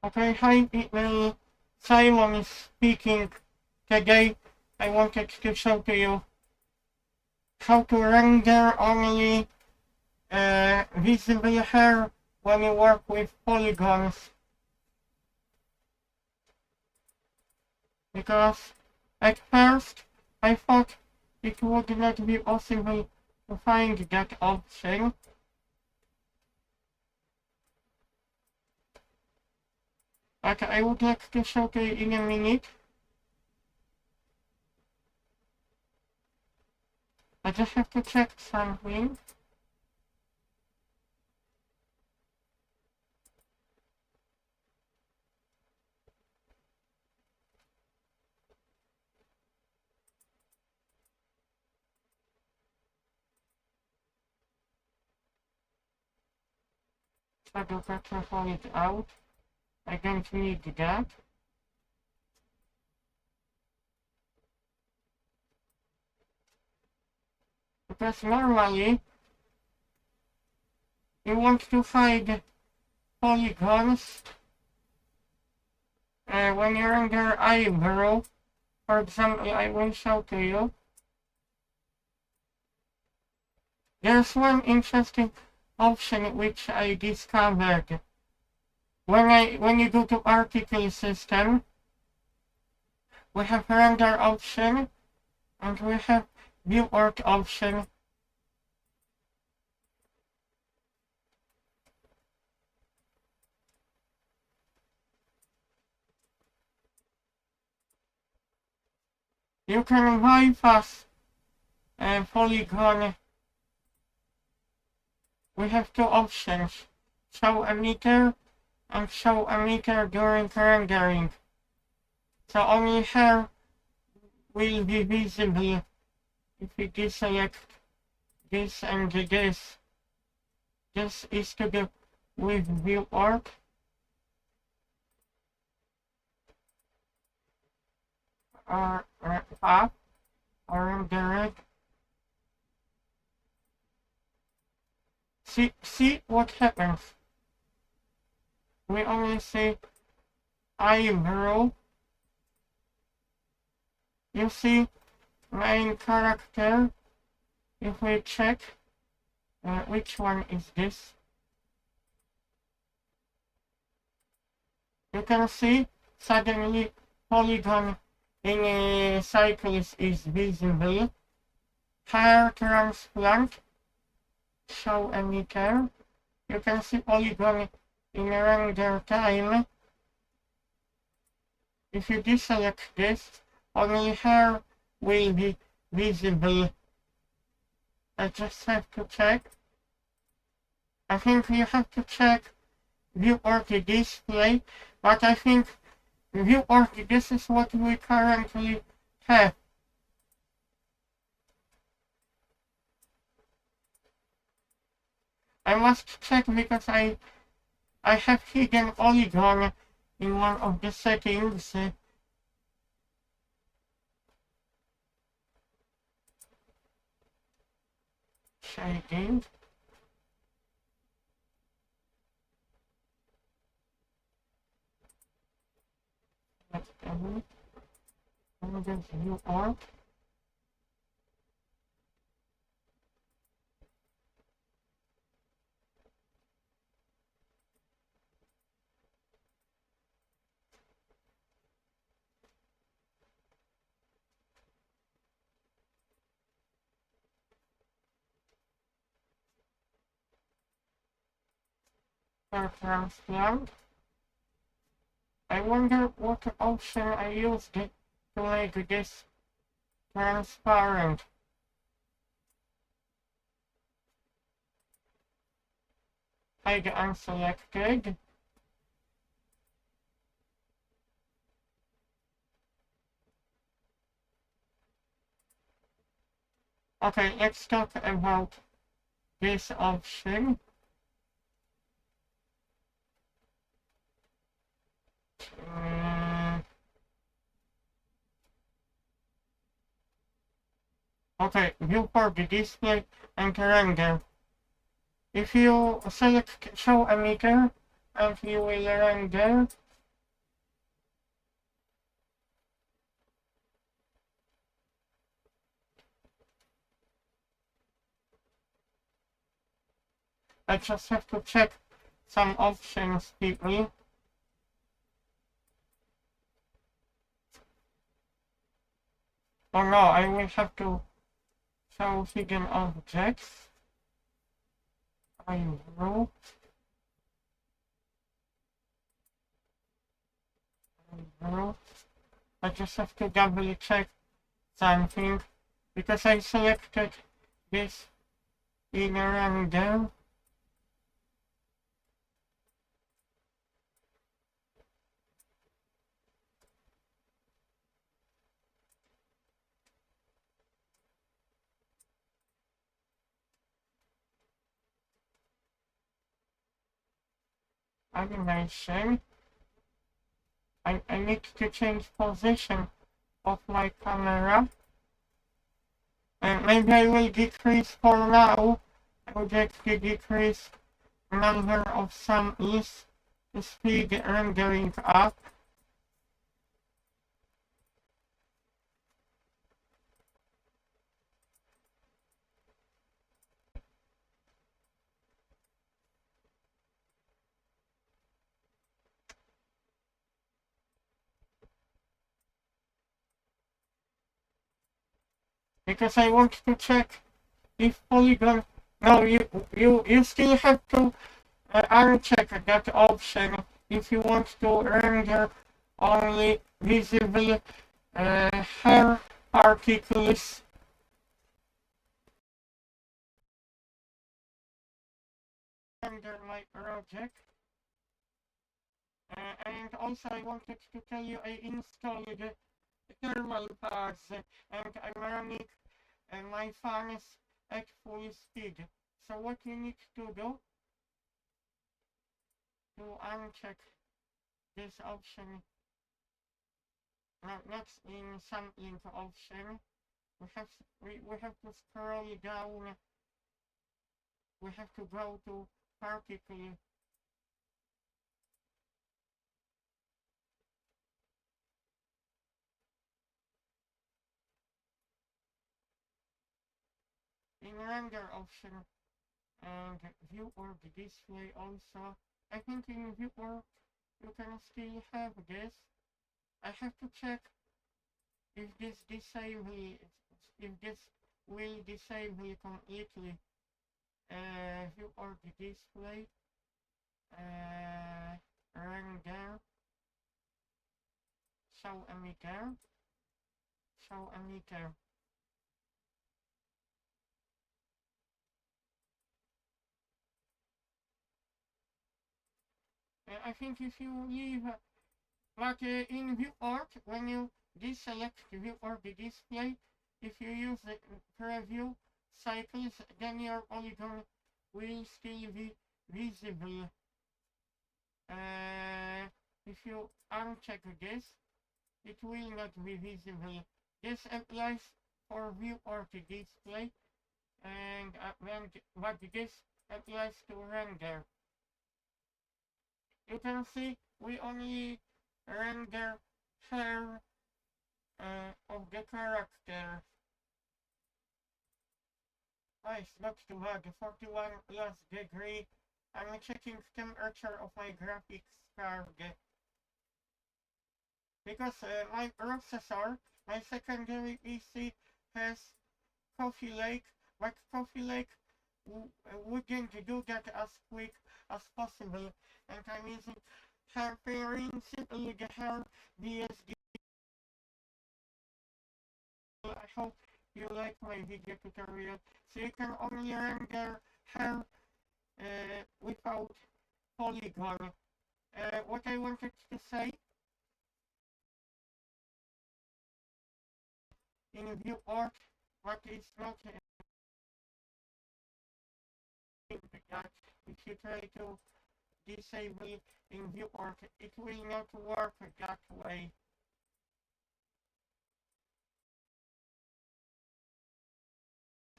Okay, hi people, Simon is speaking. Today I wanted to show to you how to render only visible hair when you work with polygons. Because at first I thought it would not be possible to find that option. But I would like to show to you in a minute. I just have to check something. So to hold it out. I don't need that. Because normally you want to hide polygons when you're under eyebrow. For example, I will show to you. There's one interesting option which I discovered. When you go to article system, we have render option and we have view arc option. You can bypass polygon. We have two options, show emitter and show emitter during rendering. So only hair will be visible if we deselect this and this. This is to do with view arc. Or up or direct. See what happens. We only see eyebrow. You see main character. If we check which one is this, you can see suddenly polygon in a cyclist is visible. Hair transplant, show emitter. You can see polygon in render time. If you deselect this, only hair will be visible. I just have to check. I think you have to check view arc display, but I think view arc, this is what we currently have. I must check because I have hidden polygon in one of the settings. Shading. That's every. And then view arc. Transplant. I wonder what option I used to make this transparent. Hide unselected. Okay, let's talk about this option. Okay, viewport display and render. If you select show emitter and you will render, I just have to check some options quickly. Oh no, I will have to show hidden objects. I wrote. I just have to double check something because I selected this in random. Animation. I need to change position of my camera. And maybe I will decrease for now. I will just decrease number of summies to speed rendering up. Because I want to check if polygon. No, you still have to uncheck that option if you want to render only visible hair particles. Render my project. And also I wanted to tell you I installed thermal pads and I'm running my fans at full speed. So what you need to do to uncheck this option, next in some info option, we have to scroll down. We have to go to particle. In render option and view or display also. I think in view or you can still have this. I have to check if this will disable completely. View or display. Render. Show emitter. Show emitter. I think if you leave, but in viewport, when you deselect view or the display, if you use the preview cycles, then your polygon will still be visible. If you uncheck this, it will not be visible. This applies for view or the display, and but this applies to render. You can see we only render hair of the character. Nice, not too bad. 41 plus degree. I'm checking temperature of my graphics card. Because my processor, my secondary PC has Coffee Lake, but Coffee Lake wouldn't do that as quick as possible. And I'm using hair pairing simply with the hair BSD. I hope you like my video tutorial. So you can only render hair without polygon. What I wanted to say in viewport, but it's not that if you try to disable in viewport, it will not work that way.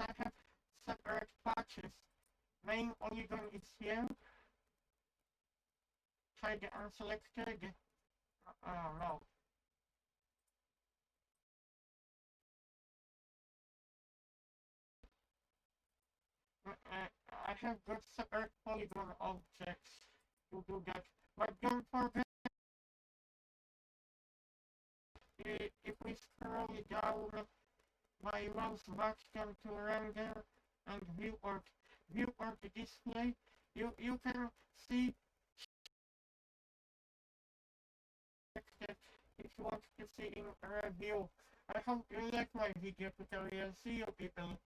I have separate patches. Main polygon is here. Try the unselected. Oh no. I have got separate polygon objects to do that. But don't forget, if we scroll down my mouse button to render and viewport display, you can see that if you want to see in review. I hope you like my video tutorial. See you people.